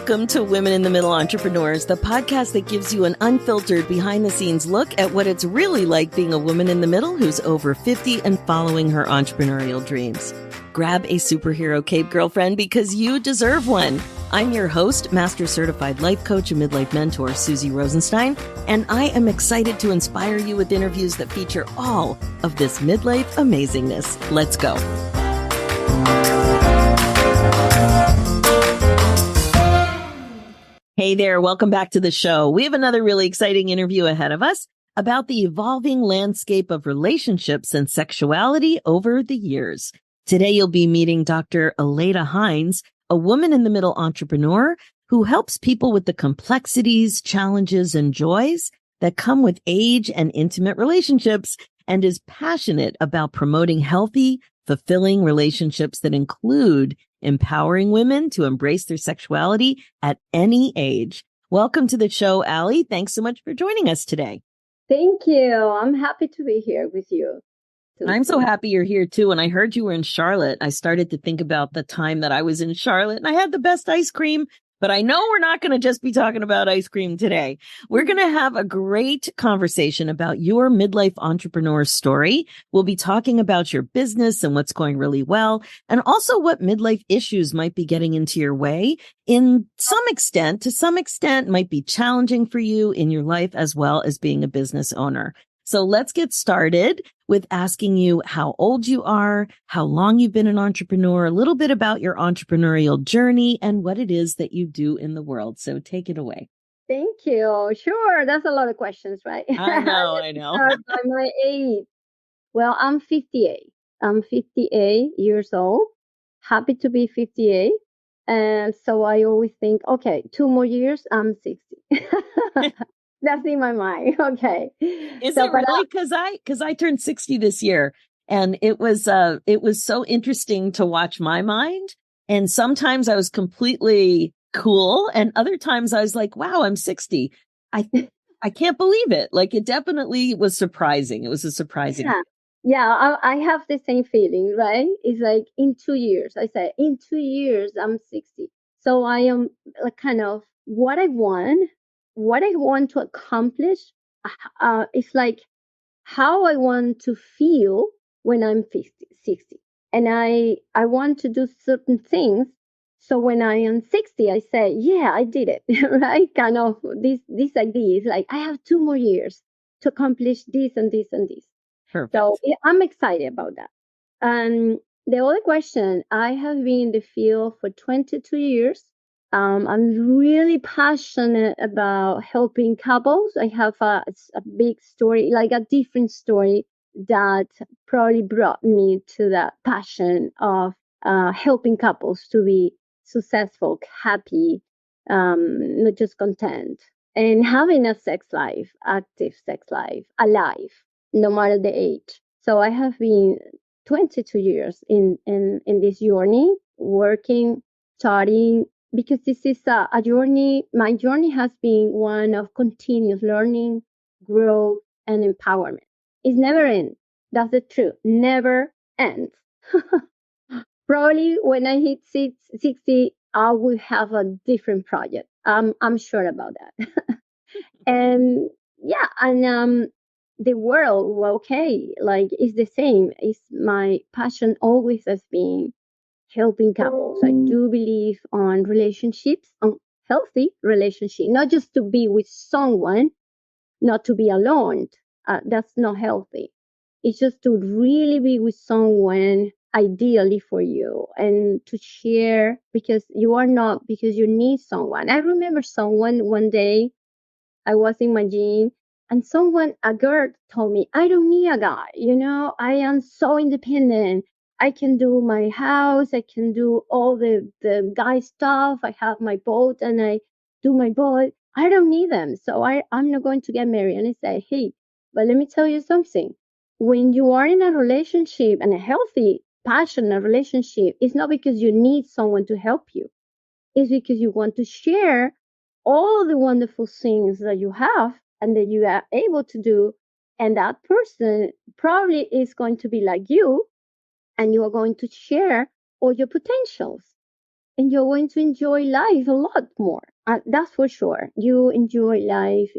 Welcome to Women in the Middle Entrepreneurs, the podcast that gives you an unfiltered behind-the-scenes look at what it's really like being a woman in the middle who's over 50 and following her entrepreneurial dreams. Grab a superhero cape, girlfriend, because you deserve one. I'm your host, Master Certified Life Coach and Midlife Mentor, Suzy Rosenstein, and I am excited to inspire you with interviews that feature all of this midlife amazingness. Let's go. Hey there, welcome back to the show. We have another really exciting interview ahead of us about the evolving landscape of relationships and sexuality over the years. Today, you'll be meeting Dr. Aleida Heinz, a woman in the middle entrepreneur who helps people with the complexities, challenges, and joys that come with age and intimate relationships, and is passionate about promoting healthy, fulfilling relationships that include empowering women to embrace their sexuality at any age. Welcome to the show, Allie. Thanks so much for joining us today. Thank you. I'm happy to be here with you. I'm so happy you're here too. And I heard you were in Charlotte. I started to think about the time that I was in Charlotte and I had the best ice cream. But I know we're not going to just be talking about ice cream today. We're going to have a great conversation about your midlife entrepreneur story. We'll be talking about your business and what's going really well, and also what midlife issues might be getting into your way to some extent might be challenging for you in your life as well as being a business owner. So let's get started with asking you how old you are, how long you've been an entrepreneur, a little bit about your entrepreneurial journey, and what it is that you do in the world. So take it away. Thank you. Sure. That's a lot of questions, right? I know. Start by my age. Well, I'm 58. I'm 58 years old. Happy to be 58. And so I always think, okay, 2 more years, I'm 60. That's in my mind. Okay. Is it really? Because I turned 60 this year, and it was so interesting to watch my mind. And sometimes I was completely cool, and other times I was like, "Wow, I'm 60." I can't believe it. Like, it definitely was surprising. It was a surprising. Yeah. I have the same feeling, right? It's like in 2 years. I say in 2 years I'm 60. So I am like kind of what I want to accomplish. It's like how I want to feel when I'm 50, 60. And I want to do certain things. So when I am 60, I say, yeah, I did it, right? Kind of this idea is like, I have 2 more years to accomplish this and this and this. Perfect. So I'm excited about that. And the other question, I have been in the field for 22 years. I'm really passionate about helping couples. I have a big story, like a different story that probably brought me to that passion of helping couples to be successful, happy, not just content, and having a sex life, active sex life, alive, no matter the age. So I have been 22 years in this journey, working, studying, because this is a journey. My journey has been one of continuous learning, growth, and empowerment. It's never ends. That's the truth. Never ends. Probably when I hit 60, I will have a different project. I'm sure about that. And yeah, and the world, well, okay, like it's the same. It's my passion always has been helping couples. I do believe on relationships, on healthy relationship, not just to be with someone, not to be alone. That's not healthy. It's just to really be with someone ideally for you and to share because you need someone. I remember someone one day, I was in my gym and a girl told me, I don't need a guy. I am so independent. I can do my house. I can do all the guy stuff. I have my boat and I do my boat. I don't need them. So I'm not going to get married. And I say, hey, but let me tell you something. When you are in a relationship and a healthy, passionate relationship, it's not because you need someone to help you. It's because you want to share all the wonderful things that you have and that you are able to do. And that person probably is going to be like you, and you are going to share all your potentials. and you're going to enjoy life a lot more. That's for sure. You enjoy life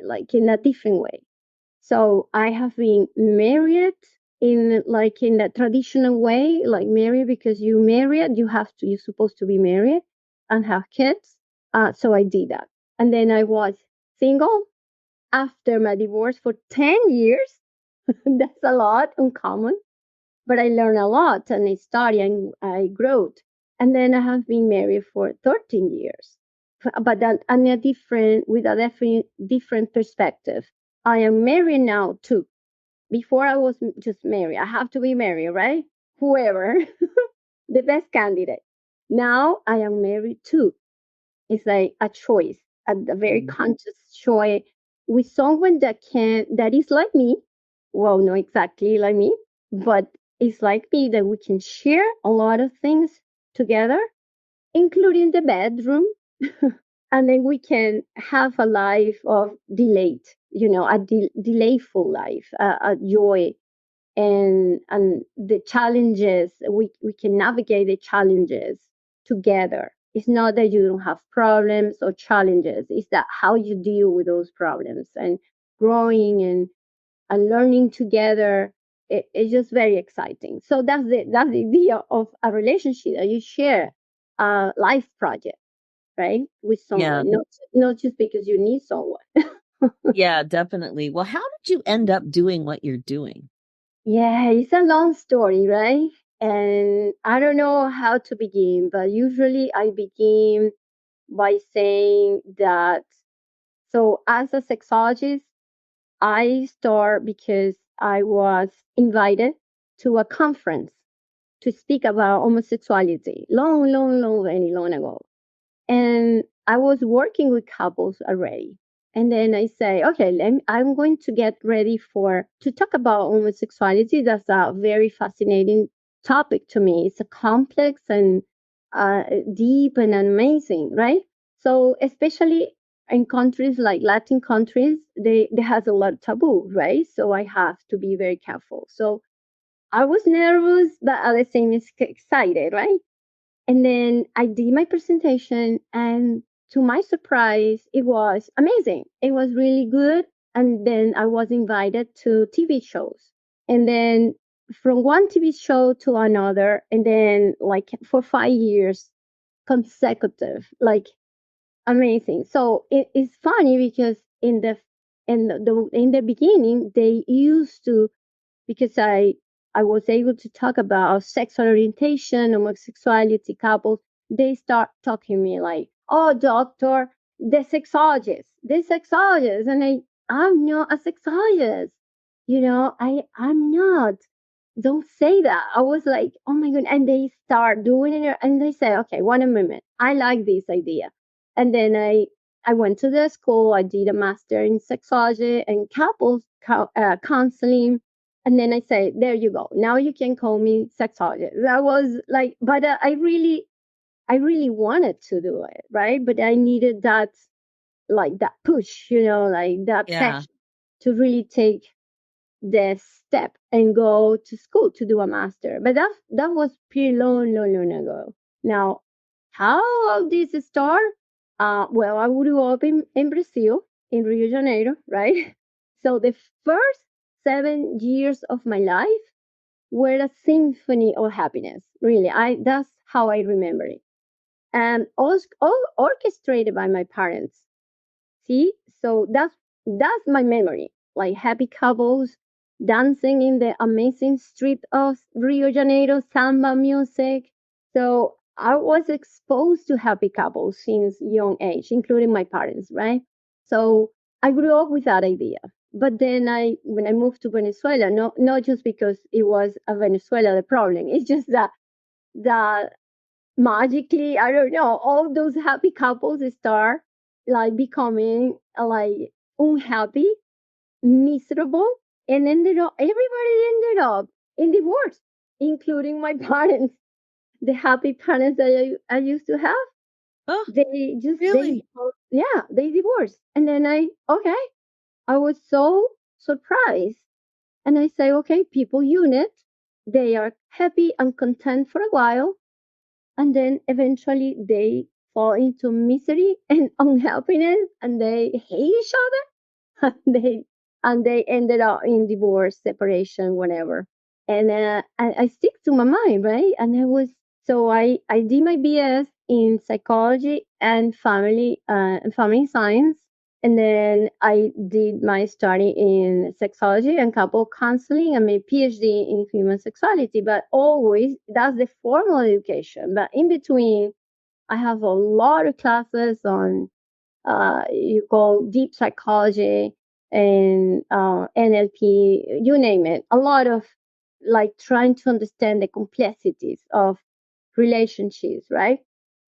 like in a different way. So I have been married in like in the traditional way, like married because you married, you're supposed to be married and have kids. So I did that. And then I was single after my divorce for 10 years. That's a lot uncommon, but I learned a lot and I studied and I grew. And then I have been married for 13 years, but that and a different with a different perspective. I am married now too. Before I was just married. I have to be married, right? Whoever, the best candidate. Now I am married too. It's like a choice, a very Mm. conscious choice with someone that is like me. Well, not exactly like me, but it's like me that we can share a lot of things together, including the bedroom. And then we can have a life of delayed, a delayful life, a joy, and the challenges we can navigate the challenges together. It's not that you don't have problems or challenges, it's that how you deal with those problems and growing and learning together. It's just very exciting. So that's the idea of a relationship that you share a life project, right, with Yeah. someone, not just because you need someone. Yeah, definitely. Well, how did you end up doing what you're doing? Yeah, it's a long story, right? And I don't know how to begin, but usually I begin by saying that. So, as a sexologist, I start because I was invited to a conference to speak about homosexuality long, long, long, very long ago. And I was working with couples already. And then I say, okay, I'm going to get ready to talk about homosexuality. That's a very fascinating topic to me. It's a complex and deep and amazing, right? So especially in countries like Latin countries, they has a lot of taboo, right? So I have to be very careful. So I was nervous, but at the same time excited, right? And then I did my presentation, and to my surprise, it was amazing. It was really good. And then I was invited to TV shows. And then from one TV show to another, and then like for 5 years consecutive, like amazing. So it's funny because in the beginning they used to, because I was able to talk about sexual orientation, homosexuality, couples. They start talking to me like, "Oh, doctor, the sexologist," and I'm not a sexologist. I'm not. Don't say that. I was like, "Oh my god!" And they start doing it, and they say, "Okay, one a moment. I like this idea," and then I went to the school. I did a master in sexology and couples counseling. And then I say, there you go. Now you can call me sexologist. That was like, but I really wanted to do it, right? But I needed that, like that push, like that Yeah. passion to really take the step and go to school to do a master. But that was pretty long, long, long ago. Now, how all this start? Well, I grew up in Brazil, in Rio de Janeiro, right? So the first 7 years of my life were a symphony of happiness. Really, I that's how I remember it, and all orchestrated by my parents. See, so that's my memory. Like happy couples dancing in the amazing street of Rio de Janeiro, samba music. So I was exposed to happy couples since young age, including my parents, right? So I grew up with that idea. But then when I moved to Venezuela, not just because it was a Venezuela the problem, it's just that magically, I don't know, all those happy couples start like becoming like unhappy, miserable, and everybody ended up in divorce, including my parents, the happy parents that I used to have. Oh, They really? yeah, they divorced. And then okay, I was so surprised. And I say, okay, people unit, they are happy and content for a while, and then eventually they fall into misery and unhappiness, and they hate each other. And they ended up in divorce, separation, whatever. And I stick to my mind, right? And I did my BS in psychology and family science, and then I did my study in sexology and couple counseling and my PhD in human sexuality. But always that's the formal education. But in between, I have a lot of classes on you call deep psychology and NLP, you name it. A lot of like trying to understand the complexities of relationships, right?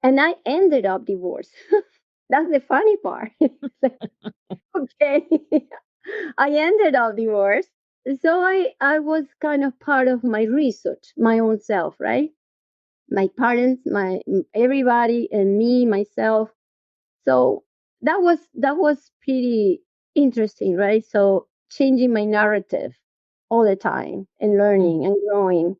And I ended up divorced. That's the funny part. Okay. I ended up divorced. So I was kind of part of my research, my own self, right? My parents, my everybody, and me, myself. So that was pretty interesting, right? So changing my narrative all the time and Mm. learning and growing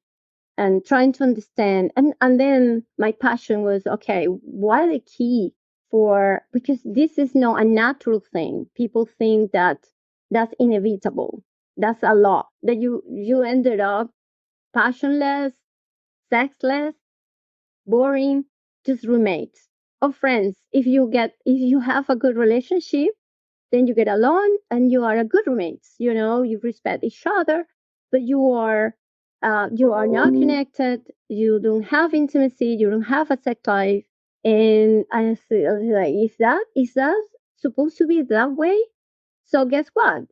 and trying to understand. And then my passion was, okay, what are the key for, because this is not a natural thing. People think that that's inevitable. That's a lot that you ended up passionless, sexless, boring, just roommates or friends. If you have a good relationship, then you get along and you are a good roommates. You respect each other, but you are not connected. You don't have intimacy. You don't have a sex life. And I was like, is that supposed to be that way? So guess what?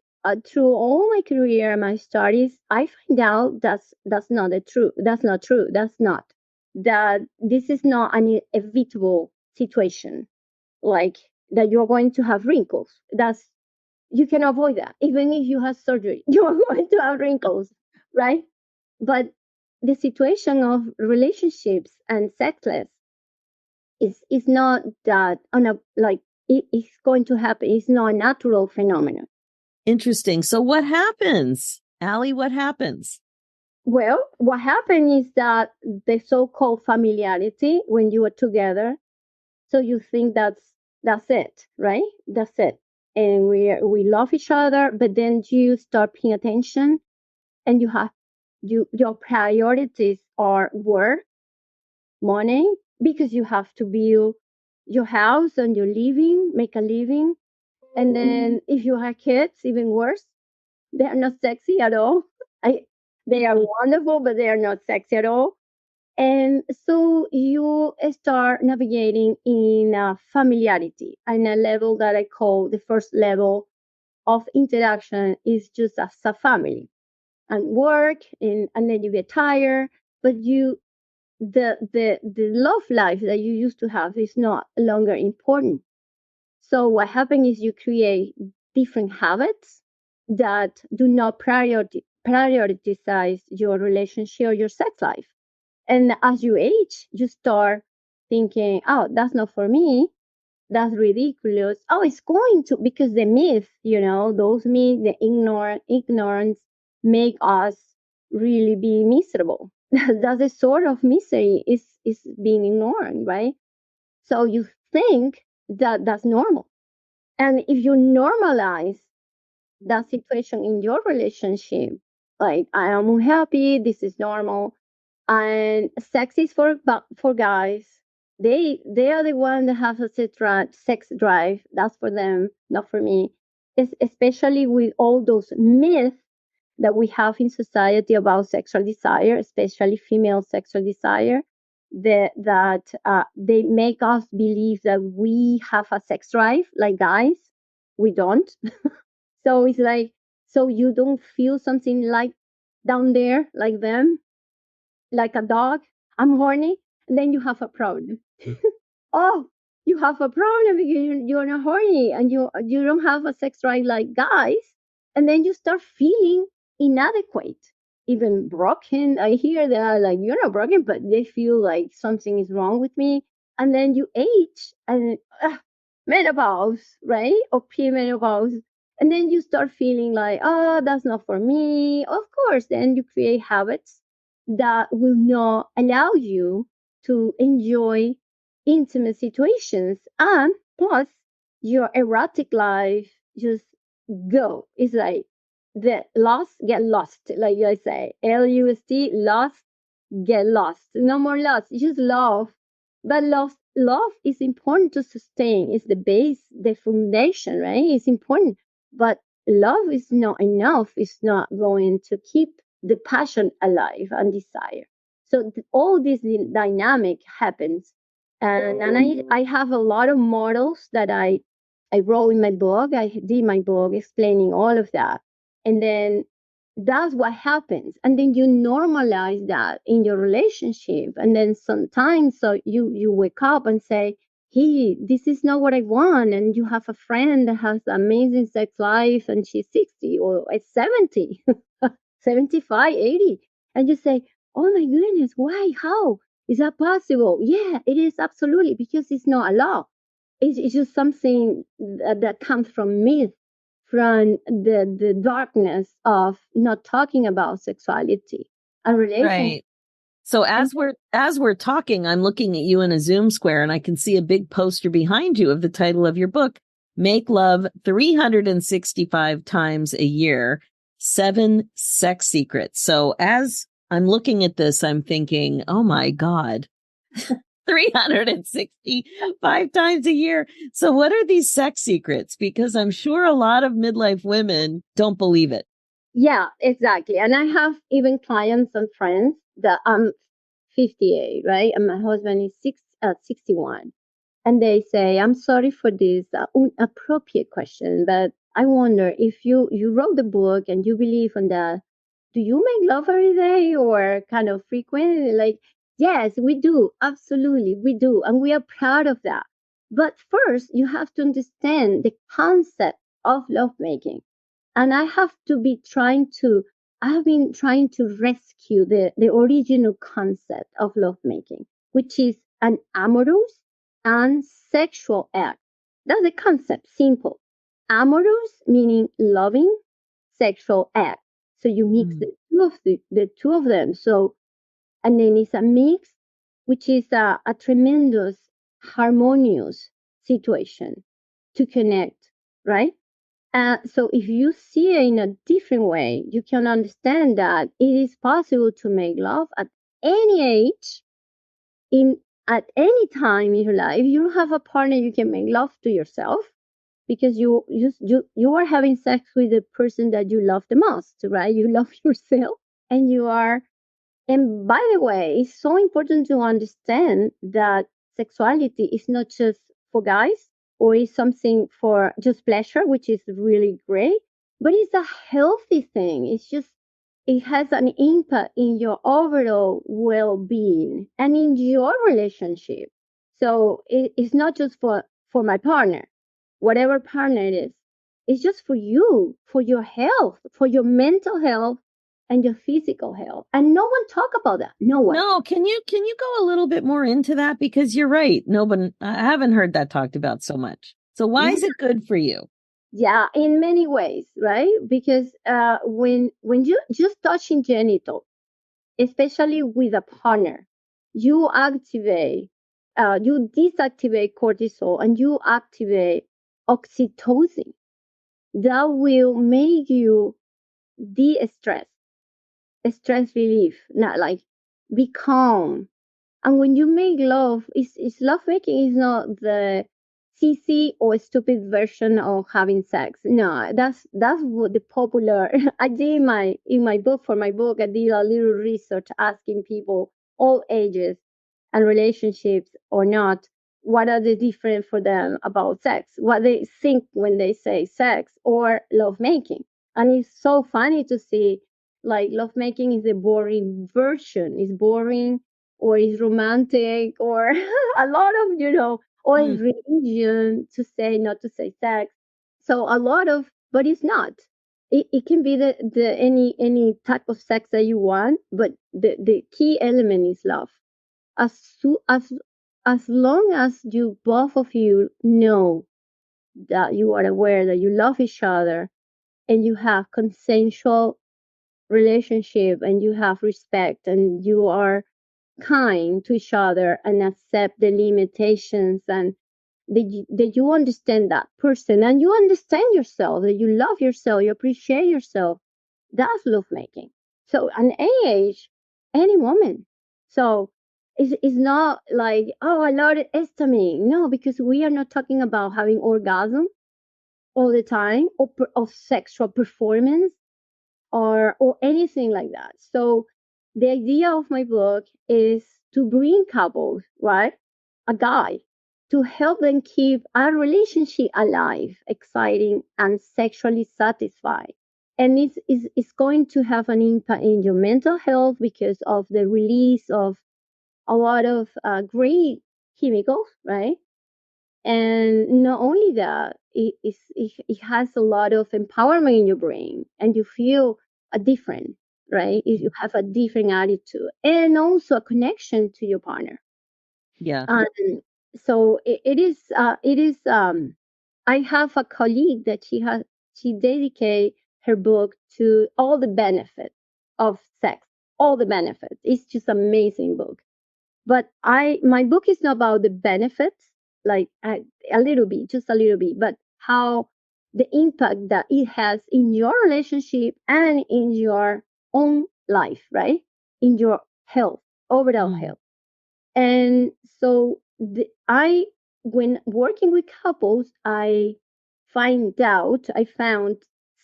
Through all my career, my studies, I find out that's not the truth. That's not true. That's not that. This is not an inevitable situation. Like that, you're going to have wrinkles. That's You can avoid that. Even if you have surgery, you are going to have wrinkles, right? But the situation of relationships and sexless is not that on a like it's going to happen. It's not a natural phenomenon. Interesting. So what happens? Allie, what happens? Well, what happened is that the so-called familiarity when you are together, so you think that's it, right? That's it, and we love each other, but then you start paying attention, and your priorities are work, money, because you have to build your house and your living, make a living, and then if you have kids, even worse, they are not sexy at all. I, they are wonderful, but they are not sexy at all. And so you start navigating in a familiarity and a level that I call the first level of interaction is just as a family and work, and then you get tired, but the love life that you used to have is not longer important. So what happens is you create different habits that do not prioritize your relationship or your sex life. And as you age, you start thinking, oh, that's not for me. That's ridiculous. Oh, it's going to, because the myth, those myths, the ignorance make us really be miserable. That's the sort of misery is being ignored, right? So you think that that's normal. And if you normalize that situation in your relationship, like I am unhappy, this is normal, and sex is for guys. They are the one that have a sex drive. That's for them, not for me. Especially with all those myths that we have in society about sexual desire, especially female sexual desire, that they make us believe that we have a sex drive like guys. We don't. So it's like, so you don't feel something like down there like them, like a dog. I'm horny, and then you have a problem. Oh, you have a problem because you're not horny and you don't have a sex drive like guys, and then you start feeling inadequate, even broken. I hear that like you're not broken, but they feel like something is wrong with me, and then you age and menopause, right, or premenopause, and then you start feeling like, oh, that's not for me. Of course, then you create habits that will not allow you to enjoy intimate situations, and plus your erotic life just go. It's like the lost get lost, like I say, LUST, lost get lost. No more lost, just love. But love is important to sustain. It's the base, the foundation, right? It's important. But love is not enough. It's not going to keep the passion alive and desire. So all this dynamic happens. And I have a lot of models that I wrote in my book. I did my book explaining all of that. And then that's what happens, and then you normalize that in your relationship, and then sometimes so you wake up and say, hey, this is not what I want, and you have a friend that has amazing sex life and she's 60 or 70, 75, 80, and you say, oh my goodness, why, how is that possible? Yeah, it is, absolutely, because it's not a law. It's just something that comes from myth, from the darkness of not talking about sexuality and relationship. Right. So And as we're talking, I'm looking at you in a Zoom square and I can see a big poster behind you of the title of your book, Make Love 365 Times a Year, 7 Sex Secrets. So as I'm looking at this, I'm thinking, oh my God, 365 times a year. So what are these sex secrets? Because I'm sure a lot of midlife women don't believe it. yeah, exactly. And I have even clients and friends that I'm 58, right? And my husband is 61. And they say, I'm sorry for this inappropriate question, but I wonder if you wrote the book and you believe in that, do you make love every day or kind of frequent? Like, yes, we do. Absolutely, we do. And we are proud of that. But first, you have to understand the concept of lovemaking. And I have been trying to rescue the original concept of lovemaking, which is an amorous and sexual act. That's the concept, simple. Amorous meaning loving, sexual act. So you mix Mm. the two of them. So, and then it's a mix, which is a tremendous harmonious situation to connect, right? So if you see it in a different way, you can understand that it is possible to make love at any age, in at any time in your life. If you don't have a partner, you can make love to yourself, because you are having sex with the person that you love the most, right? You love yourself, and you are. And by the way, it's so important to understand that sexuality is not just for guys, or is something for just pleasure, which is really great, but it's a healthy thing. It's just, it has an impact in your overall well-being and in your relationship. So it's not just for my partner, whatever partner it is. It's just for you, for your health, for your mental health and your physical health. And no one talk about that. No one. No, can you go a little bit more into that? Because you're right. No one, I haven't heard that talked about so much. So why is it good for you? Yeah, in many ways, right? Because when you just touching genital, especially with a partner, you activate, you deactivate cortisol and you activate oxytocin. That will make you de-stress, stress relief, not like be calm. And when you make love, it's love making is not the CC or stupid version of having sex. No, that's what the popular. I did in my book, for my book, I did a little research asking people all ages and relationships or not, what are the different for them about sex, what they think when they say sex or love making. And it's so funny to see, like, love making is a boring version, is boring, or is romantic, or a lot of, or Hmm. is religion to say not to say sex. So a lot of, but it's not. It can be the any type of sex that you want, but the key element is love. As so, as long as you, both of you, know that you are aware that you love each other, and you have consensual relationship, and you have respect, and you are kind to each other and accept the limitations, and that you understand that person and you understand yourself, that you love yourself, you appreciate yourself. That's lovemaking. So an age, any woman. So it's not like, oh, I love it, histamine. No, because we are not talking about having orgasm all the time, or of sexual performance, or anything like that. So the idea of my book is to bring couples, right? A guide to help them keep a relationship alive, exciting, and sexually satisfied. And it's going to have an impact in your mental health because of the release of a lot of great chemicals, right? And not only that, it has a lot of empowerment in your brain, and you feel a different, right? If you have a different attitude and also a connection to your partner. Yeah. So I have a colleague that she dedicate her book to all the benefits of sex, all the benefits. It's just amazing book. But my book is not about the benefits, like a little bit, just a little bit, but how the impact that it has in your relationship and in your own life, right? In your health, overall Mm. health. And so I, when working with couples, I found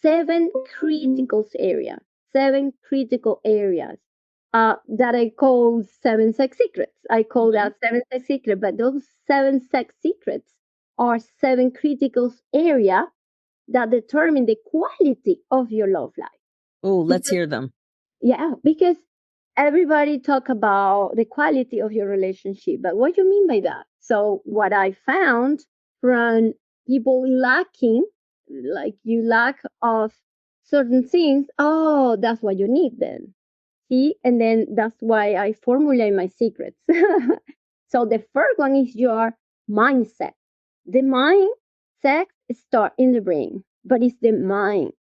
seven critical areas that I call seven sex secrets. I call Mhm. that seven sex secrets, but those seven sex secrets are seven critical area that determine the quality of your love life. Oh, let's Because hear them. yeah, because everybody talk about the quality of your relationship, but what do you mean by that? So what I found from people lacking, like you lack of certain things, oh, that's what you need then. See, and then that's why I formulate my secrets. So the first one is your mindset. The mindset start in the brain, but it's the mind.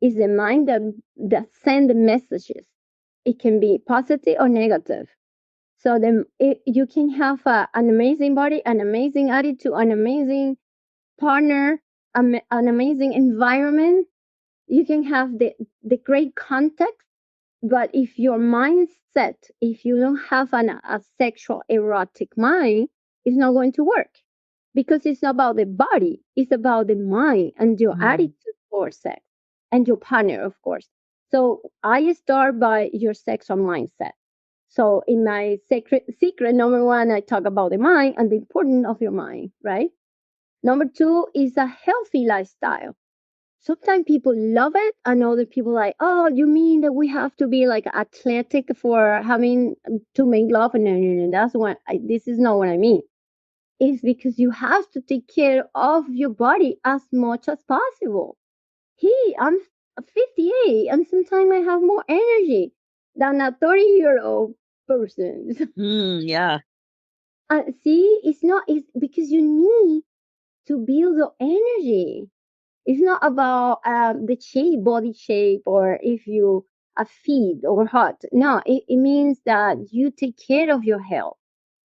It's the mind that send the messages. It can be positive or negative. So then you can have an amazing body, an amazing attitude, an amazing partner, an amazing environment. You can have the great context, but if your mindset, if you don't have a sexual erotic mind, it's not going to work, because it's not about the body, it's about the mind and your Mm. attitude for sex and your partner, of course. So I start by your sexual mindset. So in my secret number one, I talk about the mind and the importance of your mind, right? Number two is a healthy lifestyle. Sometimes people love it and other people like, oh, you mean that we have to be like athletic for having to make love? No, no, no, that's what this is not what I mean. It's because you have to take care of your body as much as possible. Hey, I'm 58 and sometimes I have more energy than a 30-year-old person. Mm, yeah. See, it's because you need to build the energy. It's not about the shape, body shape, or if you are fit or hot. No, it means that you take care of your health.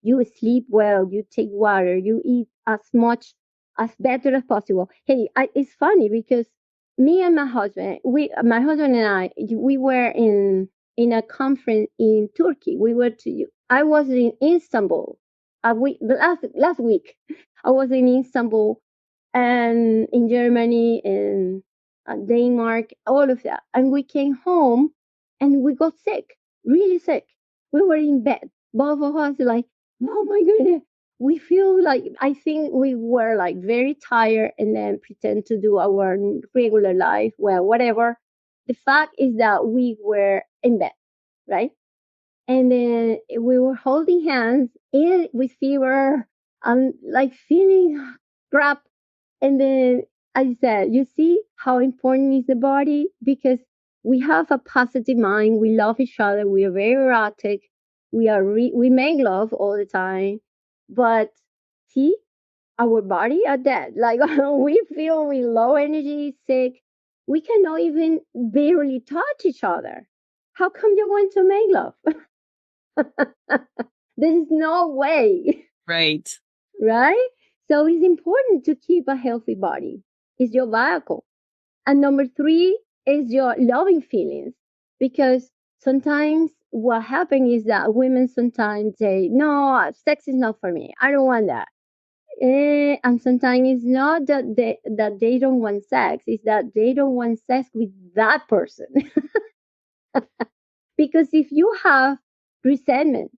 You sleep well, you take water, you eat as much as better as possible. Hey, it's funny because me and my husband and we were in a conference in Turkey. I was in Istanbul. Last week, I was in Istanbul and in Germany and Denmark, all of that. And we came home and we got sick, really sick. We were in bed, both of us, like, oh my goodness. We feel like, I think we were like very tired and then pretend to do our regular life. Well, whatever. The fact is that we were in bed, right? And then we were holding hands with fever, like feeling crap. And then I said, you see how important is the body? Because we have a positive mind. We love each other. We are very erotic. We make love all the time. But see, our body are dead. Like we feel we low energy, sick. We cannot even barely touch each other. How come you're going to make love? There is no way. Right. Right? So it's important to keep a healthy body. It's your vehicle. And number three is your loving feelings. Because sometimes what happens is that women sometimes say, no, sex is not for me. I don't want that. And sometimes it's not that they don't want sex, it's that they don't want sex with that person. Because if you have resentment,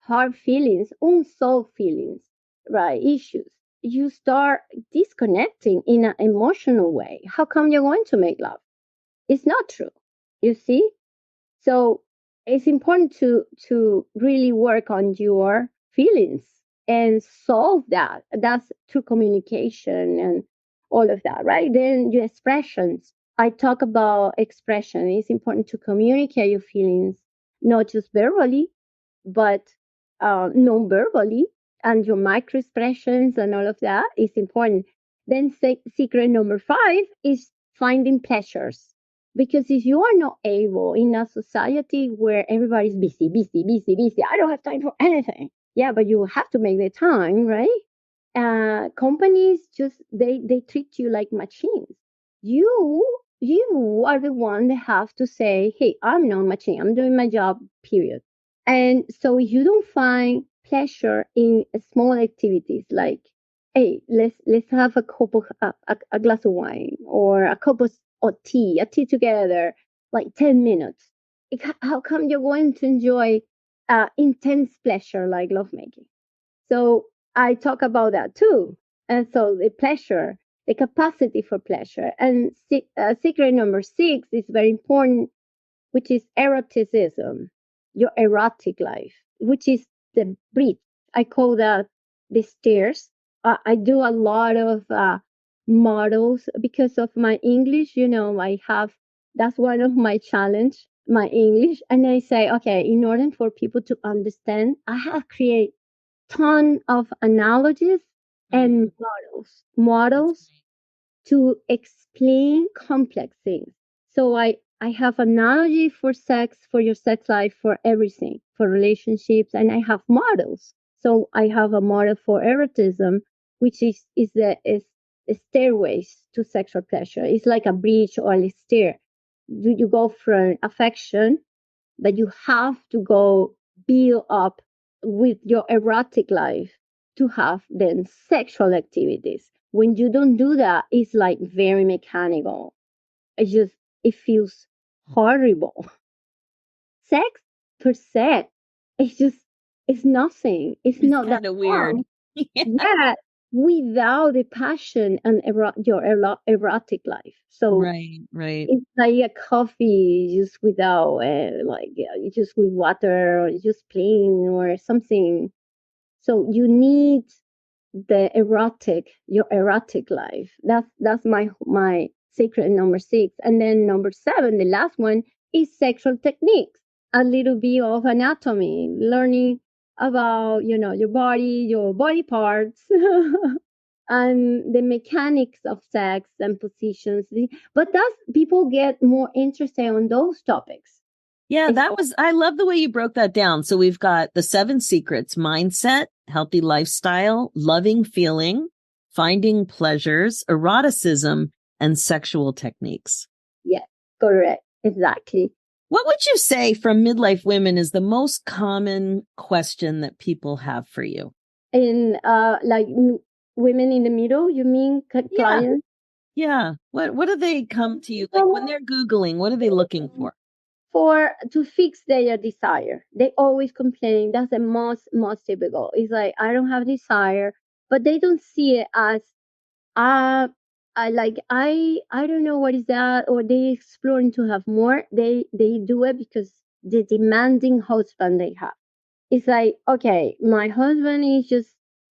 hard feelings, unsolved feelings, right, issues, you start disconnecting in an emotional way. How come you're going to make love? It's not true. You see? So it's important to really work on your feelings and solve that. That's through communication and all of that, right? Then your expressions. I talk about expression. It's important to communicate your feelings, not just verbally, but non-verbally, and your micro expressions and all of that is important. Then secret number five is finding pleasures, because if you are not able in a society where everybody's busy, busy, busy, busy, I don't have time for anything. Yeah, but you have to make the time, right? Companies just they treat you like machines. You you are the one that have to say, hey, I'm not a machine. I'm doing my job, period. And so you don't find pleasure in small activities like, hey, let's have a cup of a glass of wine or a cup of a tea together, like 10 minutes. How come you're going to enjoy intense pleasure like lovemaking? So I talk about that too. And so the pleasure, the capacity for pleasure. And secret number six is very important, which is eroticism, your erotic life, which is the bridge. I call that the stairs. I do a lot of models because of my English. I have, that's one of my challenge, my English. And I say, okay, in order for people to understand, I have created ton of analogies and models. That's Models great. to explain complex things. So I have analogy for sex, for your sex life, for everything, for relationships, and I have models. So I have a model for erotism, which is stairways to sexual pleasure. It's like a bridge or a stair. You go from affection, but you have to go build up with your erotic life to have then sexual activities. When you don't do that, it's like very mechanical. It feels horrible. Sex per se, it's just it's nothing. It's It's not that kind of weird. fun. Yeah, without the passion and your erotic life. So Right, right. it's like a coffee just without just with water or just plain or something. So you need your erotic life. That's my secret number six. And then number seven, the last one, is sexual techniques. A little bit of anatomy, learning about your body parts, and the mechanics of sex and positions. But does people get more interested on those topics? Yeah, It's, I love the way you broke that down. So we've got the seven secrets: mindset, healthy lifestyle, loving feeling, finding pleasures, eroticism, and sexual techniques. yes, correct, exactly. What would you say from midlife women is the most common question that people have for you? In women in the middle, you mean Yeah, clients? yeah. What do they come to you like when they're Googling? What are they looking for? For to fix their desire. They always complain. That's the most typical. It's like I don't have desire, but they don't see it as uh I don't know what is that, or they exploring to have more. They do it because the demanding husband they have. It's like, okay, my husband is just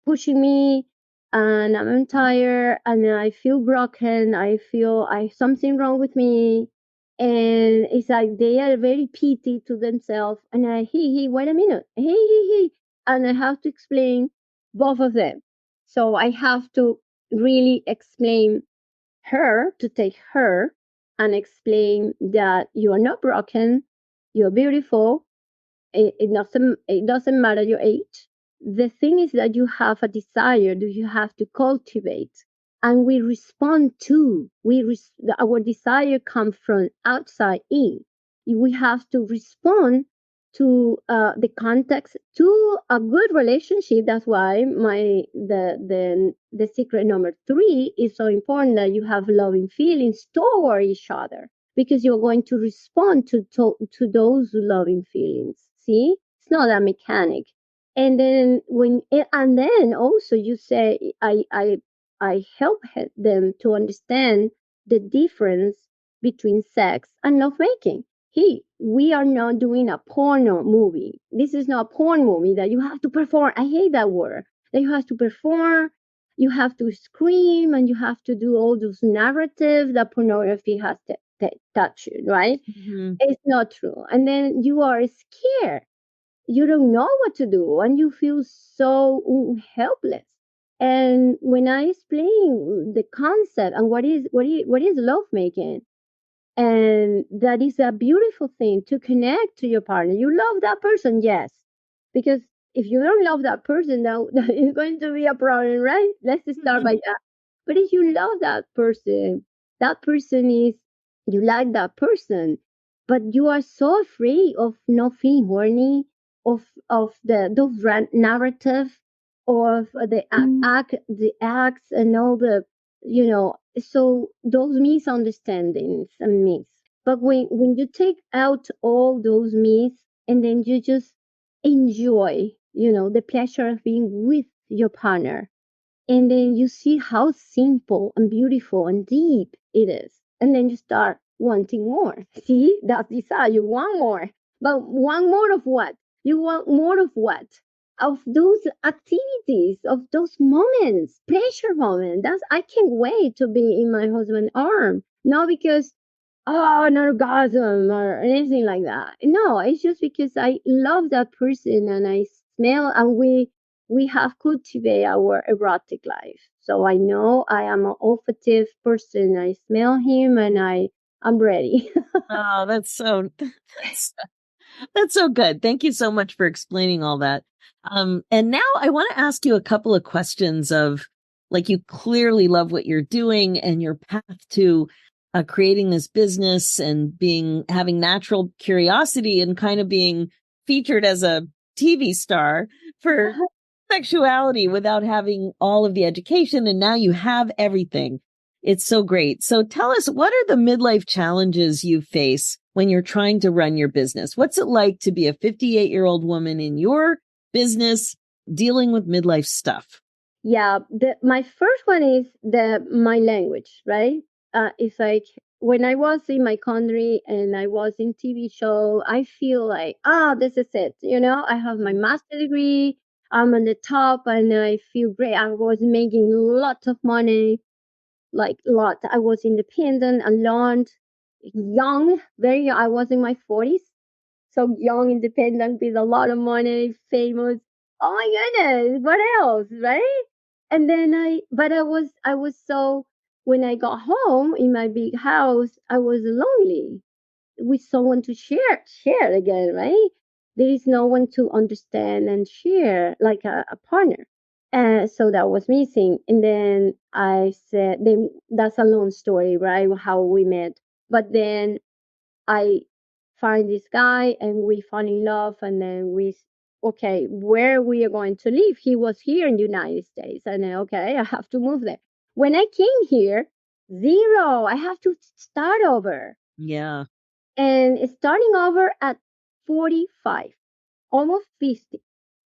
pushing me and I'm tired and I feel broken. I feel I something wrong with me. And it's like they are very pity to themselves. And wait a minute. Hey. And I have to explain both of them. So I have to really explain her, to take her and explain that you are not broken, you're beautiful, it doesn't matter your age. The thing is that you have a desire that you have to cultivate, and we respond to our desire comes from outside in. We have to respond to the context to a good relationship. That's why the secret number three is so important, that you have loving feelings toward each other, because you're going to respond to those loving feelings. See, it's not a mechanic. And then and then also you say, I help them to understand the difference between sex and lovemaking. Hey, we are not doing a porno movie. This is not a porn movie that you have to perform. I hate that word. That you have to perform, you have to scream, and you have to do all those narratives that pornography has touched you, right? Mhm. It's not true. And then you are scared. You don't know what to do, and you feel so helpless. And when I explain the concept and what is lovemaking, and that is a beautiful thing to connect to your partner. You love that person, yes. Because if you don't love that person, now that is going to be a problem, right? Let's just start by that. But if you love that person is, you like that person, but you are so afraid of not feeling horny, of those narrative, of the acts and all the, so those misunderstandings and myths. But when you take out all those myths, and then you just enjoy, the pleasure of being with your partner, and then you see how simple and beautiful and deep it is. And then you start wanting more. See, that's desire. You want more. But want more of what? You want more of what? Of those activities, of those moments, pleasure moments. That's, I can't wait to be in my husband's arm. Not because, oh, an orgasm or anything like that. No, it's just because I love that person, and I smell, and we have cultivated our erotic life. So I know I am an olfactive person. I smell him, and I'm ready. Oh, that's so good. Thank you so much for explaining all that. And now I want to ask you a couple of questions of, like, you clearly love what you're doing and your path to creating this business and having natural curiosity and kind of being featured as a TV star for sexuality without having all of the education. And now you have everything. It's so great. So tell us, what are the midlife challenges you face when you're trying to run your business? What's it like to be a 58-year-old woman in your business dealing with midlife stuff? Yeah, my first one is my language, right? It's like when I was in my country and I was in TV show, I feel like, this is it. I have my master degree, I'm on the top, and I feel great. I was making lots of money, like lot. I was independent, alone, young, very young. I was in my 40s, so young, independent, with a lot of money, famous. Oh my goodness, what else, right? And then I was so, when I got home in my big house, I was lonely with someone to share again, right? There is no one to understand and share like a partner. And so that was missing. And then I said, then that's a long story, right? How we met. But then I find this guy, and we fall in love, and then okay, where we are going to live. He was here in the United States, and then, okay, I have to move there. When I came here, zero. I have to start over, Yeah. and starting over at 45, almost 50.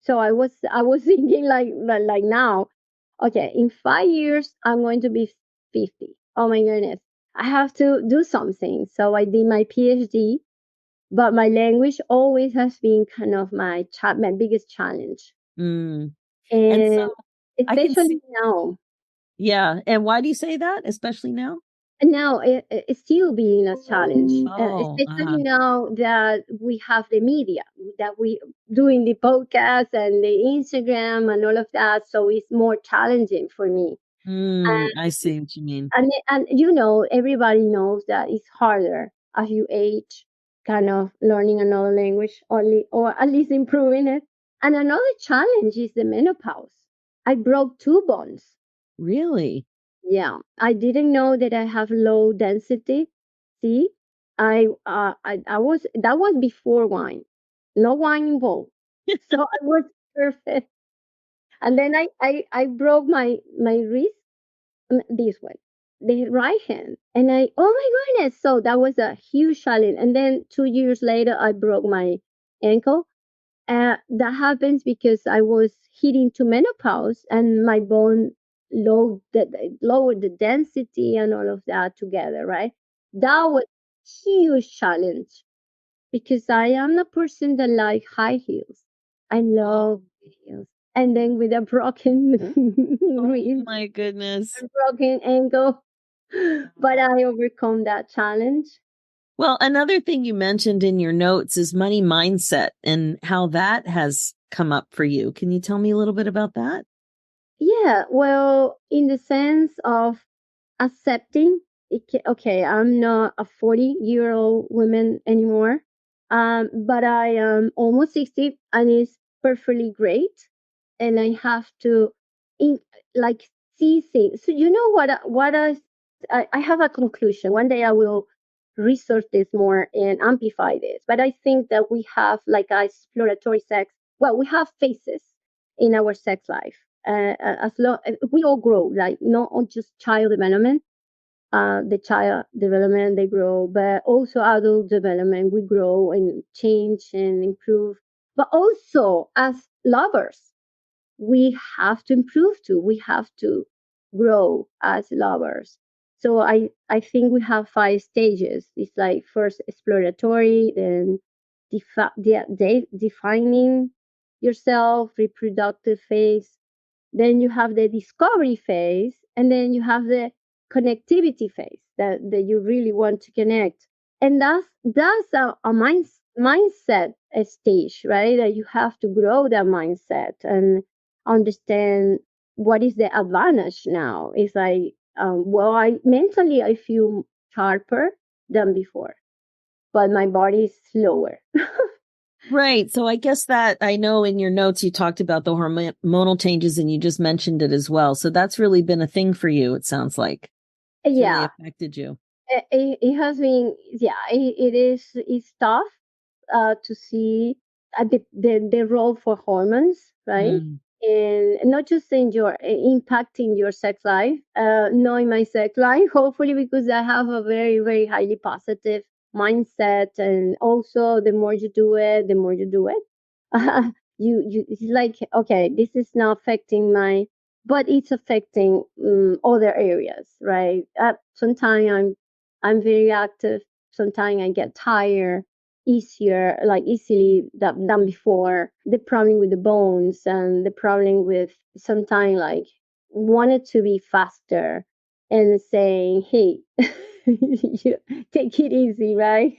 So I was thinking like now, okay, in 5 years I'm going to be 50. Oh my goodness, I have to do something. So I did my PhD, but my language always has been kind of my biggest challenge, Mm. And and so I can see, especially now. yeah. And why do you say that, especially now? And now it's still being a challenge, Oh, especially now that we have the media, that we doing the podcast and the Instagram and all of that. So it's more challenging for me. I see what you mean. And everybody knows that it's harder as you age. kind of learning another language only, or at least improving it. And another challenge is the menopause. I broke two bones. Really? Yeah, I didn't know that I have low density. See, I was that was before wine, no wine involved. So I was perfect. And then I broke my wrist, this one, the right hand, and oh my goodness, so that was a huge challenge. And then 2 years later, I broke my ankle. That happens because I was hitting to menopause and my bone lowered the density and all of that together, right? That was huge challenge because I am a person that like high heels. I love heels. And then with a broken Oh wrist my goodness. and broken ankle, but I overcome that challenge. Well, another thing you mentioned in your notes is money mindset and how that has come up for you. Can you tell me a little bit about that? Yeah, well, in the sense of accepting, okay, I'm not a 40-year-old woman anymore, but I am almost 60 and it's perfectly great. And I have to in, like see things. So you know I have a conclusion. One day I will research this more and amplify this. But I think that we have like a exploratory sex. Well, we have phases in our sex life. As long we all grow, like not just child development, the child development they grow, but also adult development. We grow and change and improve. But also as lovers, we have to improve too. We have to grow as lovers. So I think we have 5 stages. It's like first exploratory, then defining yourself, reproductive phase, then you have the discovery phase, and then you have the connectivity phase that you really want to connect. And that's a mindset stage, right? That you have to grow that mindset and understand what is the advantage now. It's like, well, I mentally I feel sharper than before, but my body is slower. Right. So I guess that I know in your notes you talked about the hormonal changes and you just mentioned it as well. So that's really been a thing for you, it sounds like. It's really Yeah, affected you. it has been, yeah, it's tough to see the role for hormones, right? Mm. And not just in your impacting your sex life, knowing my sex life, hopefully, because I have a very, very highly positive mindset. And also, the more you do it, the more you do it. It's like, okay, this is not affecting my, but it's affecting other areas, right? Sometimes I'm very active. Sometimes I get tired easier, like easily than before. The problem with the bones and the problem with sometimes like wanted to be faster and saying, hey, you take it easy, right?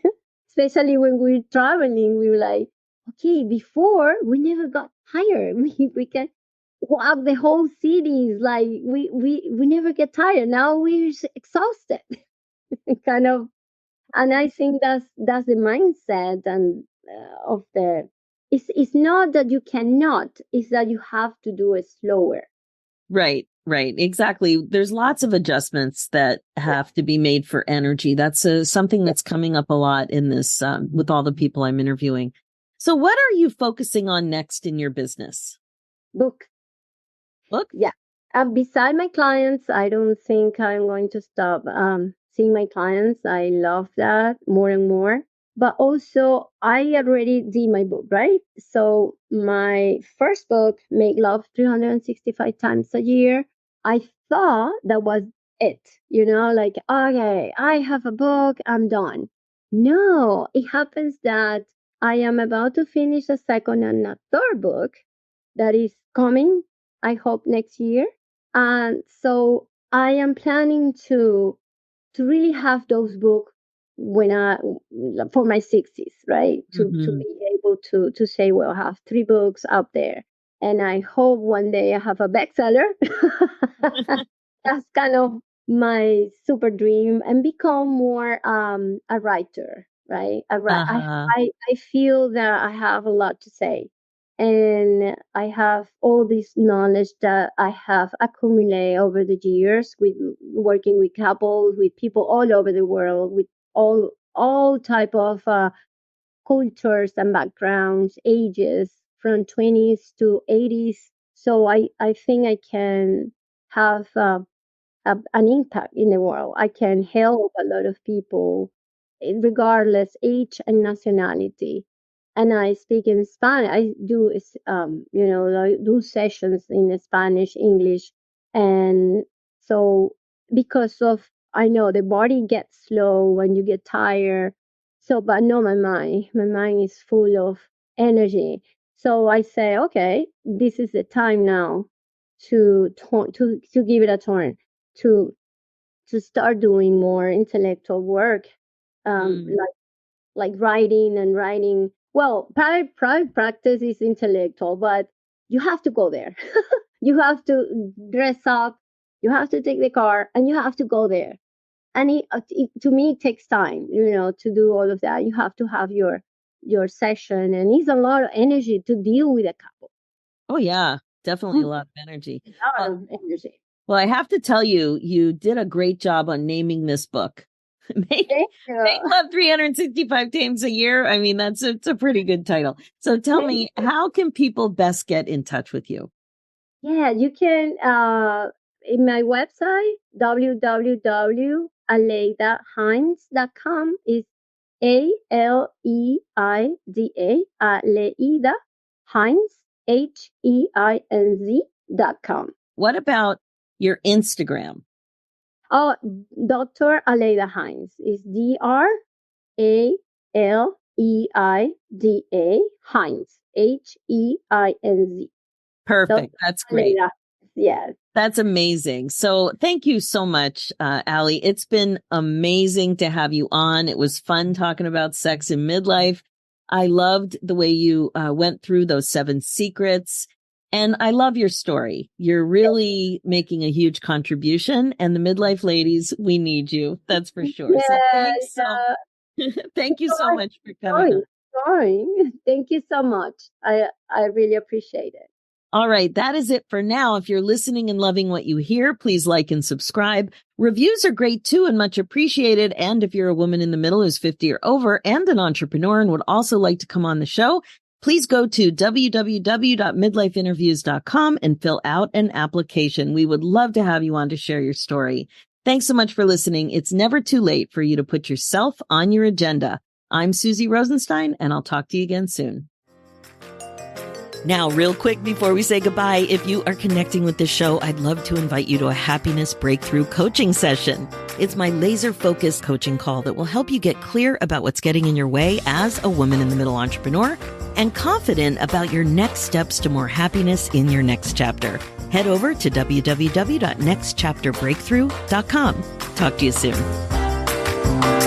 Especially when we're traveling, we were like, okay, before we never got tired. We can walk the whole cities, like we never get tired. Now we're exhausted. Kind of. And I think that's the mindset and of the it's not that you cannot, it's that you have to do it slower. Right, right. Exactly. There's lots of adjustments that Yeah, have to be made for energy. That's something yeah. that's coming up a lot in this with all the people I'm interviewing. So what are you focusing on next in your business? Book. Book? Yeah. Beside my clients, I don't think I'm going to stop seeing my clients. I love that more and more. But also, I already did my book, right? So, my first book, Make Love 365 Times a Year, I thought that was it. Like, okay, I have a book, I'm done. No, it happens that I am about to finish a second and a third book that is coming, I hope next year. And so I am planning to really have those books when I for my 60s, right? To Hmm. be able to say, well, I have 3 books out there. And I hope one day I have a bestseller. That's kind of my super dream and become more a writer. right? Uh-huh. I feel that I have a lot to say, and I have all this knowledge that I have accumulated over the years with working with couples, with people all over the world, with all type of cultures and backgrounds, ages from 20s to 80s. So I think I can have an impact in the world. I can help a lot of people, regardless age and nationality. And I speak in Spanish. I do, I do sessions in Spanish, English, and so because of I know the body gets slow when you get tired. So, but no, my mind is full of energy. So I say, okay, this is the time now to give it a turn to start doing more intellectual work, Mm. like writing and writing. Well, private practice is intellectual, but you have to go there. You have to dress up. You have to take the car, and you have to go there. And to me, it takes time, to do all of that. You have to have your session, and it's a lot of energy to deal with a couple. Oh yeah, definitely a lot of energy. A lot Well, of energy. well, I have to tell you, you did a great job on naming this book. Make Thank you. Make love 365 times a year. I mean, it's a pretty good title. So tell Thank me, how can people best get in touch with you? Yeah, you can in my website www.aleidaheinz.com is Aleida Aleida Heinz HEINZ.com. What about your Instagram? Oh, Dr. Aleida Heinz is DRALEIDA Heinz HEINZ. Dr. Perfect. That's great. Aleida. Yes. That's amazing. So thank you so much, Allie. It's been amazing to have you on. It was fun talking about sex in midlife. I loved the way you went through those 7 secrets. And I love your story. You're really making a huge contribution. And the midlife ladies, we need you. That's for sure. So Yeah, thanks so yeah. thank you so Sorry, much for coming on. sorry, sorry. Thank you so much. I really appreciate it. All right, that is it for now. If you're listening and loving what you hear, please like and subscribe. Reviews are great too and much appreciated. And if you're a woman in the middle who's 50 or over and an entrepreneur and would also like to come on the show, please go to www.midlifeinterviews.com and fill out an application. We would love to have you on to share your story. Thanks so much for listening. It's never too late for you to put yourself on your agenda. I'm Suzy Rosenstein, and I'll talk to you again soon. Now, real quick before we say goodbye, if you are connecting with this show, I'd love to invite you to a happiness breakthrough coaching session. It's my laser-focused coaching call that will help you get clear about what's getting in your way as a woman in the middle entrepreneur and confident about your next steps to more happiness in your next chapter. Head over to www.nextchapterbreakthrough.com. Talk to you soon.